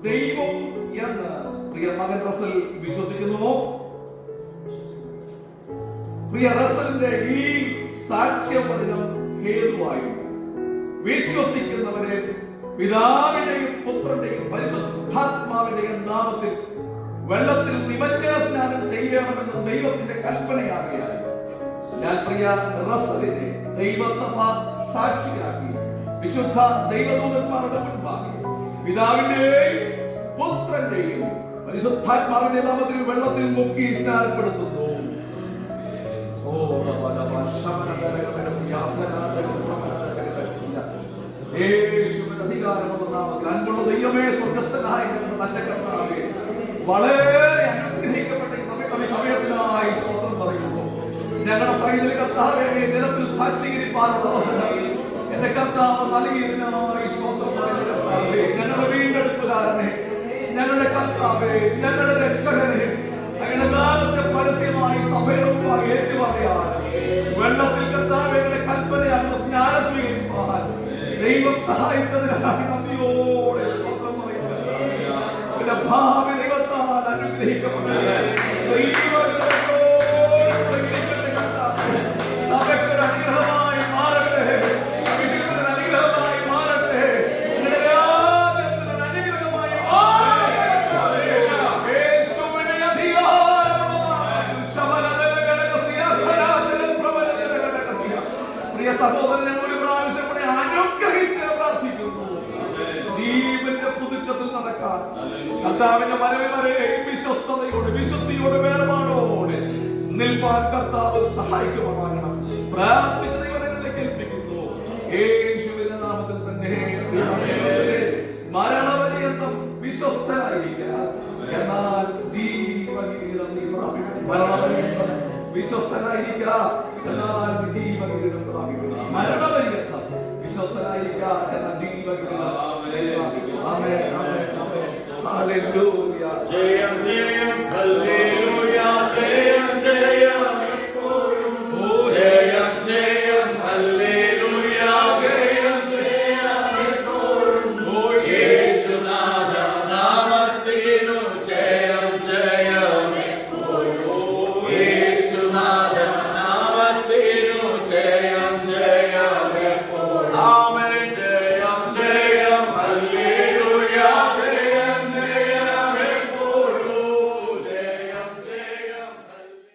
ദൈവം എന്ന് പ്രിയ മകൻ റസൽ വിശ്വസിക്കുന്നു. പ്രിയ റസലിന്റെ ഈ സാക്ഷ്യവചനം ഹേതുവായും വിശ്വസിക്കുന്നവരെ പിതാവിന്റെയും പുത്രന്റെയും പരിശുദ്ധാത്മാവിന്റെയും നാമത്തിൽ വെള്ളത്തിൽ നിമജ്ജന സ്നാനം ചെയ്യണമെന്ന് ദൈവത്തിന്റെ കൽപ്പനയാകിയാൽ ഞാൻ പ്രിയ റസലിനെ ദൈവസഭ സാക്ഷിയാക്കി വിശുദ്ധ ദൈവദൂതന്മാരുടെ മുൻപാകെ പിതാവിന്റെയും പുത്രന്റെയും പരിശുദ്ധാത്മാവിന്റെ നാമത്തിൽ വെള്ളത്തിൽ മുക്കി സ്നാനപ്പെടുത്തുന്നു. യേശുവിന്റെ അധികാരമുള്ള നാമത്തിൽ അൻപുള്ള ദൈവമേ, സ്വർഗ്ഗസ്ഥനായ നല്ല കർത്താവേ, വളരെ അനുഗ്രഹിക്കപ്പെട്ട ഈ സമയത്തിനായി സ്തോത്രം പറയുന്നു. ഞങ്ങളുടെ പൈതൽ കർത്താവേ, ജനത്തിൽ സാക്ഷീകരിക്കാനുള്ള അവസരം എന്റെ കർത്താവ് നൽകിയതിനായി സ്തോത്രം പറയുന്ന കർത്താവേ, ഞങ്ങളുടെ വീണ്ടെടുപ്പുകാരനെ, ഞങ്ങളുടെ കർത്താവേ, ഞങ്ങളുടെ രക്ഷകനെ, അങ്ങനെ നാമത്തെ പരസ്യമായി സഭയോടുമായി ഏറ്റുപറയാൻ വെള്ളത്തിൽ കർത്താവേ കൽപ്പനയാണ് സ്നാനം സ്വീകരിക്കാൻ ദൈവം സഹായിച്ചതിനായി നന്ദിയോടെ സ്തോത്രം പറയുന്നു. എന്റെ ഭാവി ദൈവത്താൽ അനുഗ്രഹിക്കപ്പെട്ടത് സഭയ്ക്കൊരു അനുഗ്രഹമായി മാറട്ടെ, അഭിഷിക്തന് അനുഗ്രഹമായി മാറട്ടെ, രാജ്യത്തിന് അനുഗ്രഹമായി മാറട്ടെ. യേശുവിന്റെ പ്രിയ സഹോദരനെ ഒരു പ്രാവശ്യം കൂടെ അനുഗ്രഹിച്ച് പ്രാർത്ഥിക്കുന്നു. ജീവന്റെ പുതുക്കത്തിൽ നടക്കാൻ കർത്താവിന്റെ വരവ് വരെ വിശ്വസ്തയോടെ വിശുദ്ധിയോടെ വേർപാടോടെ നിൽപ്പാൻ കർത്താവ് സഹായിക്കുമാറാകണം. പ്രാർത്ഥിക്കുന്ന ദൈവങ്ങളിലേക്ക് ഏൽപ്പിക്കുന്നു യേശുവിന്റെ നാമത്തിൽ തന്നെ. മരണപര്യന്തം വിശ്വസ്തരായിരിക്കുക, എന്നാൽ ജീവകിരീടം നീ പ്രാപിക്കും. മരണപര്യന്തം വിശ്വസ്തനായിരിക്കുക, എന്നാൽ ജീവകിരീടം പ്രാപിക്കും. മരണപര്യന്തം വിശ്വസ്തനായിരിക്കുക, എന്നാൽ ജീവകിരീടം. ആമേൻ, ആമേൻ, ആമേൻ. ഹല്ലേലൂയ. ജയം ജയം.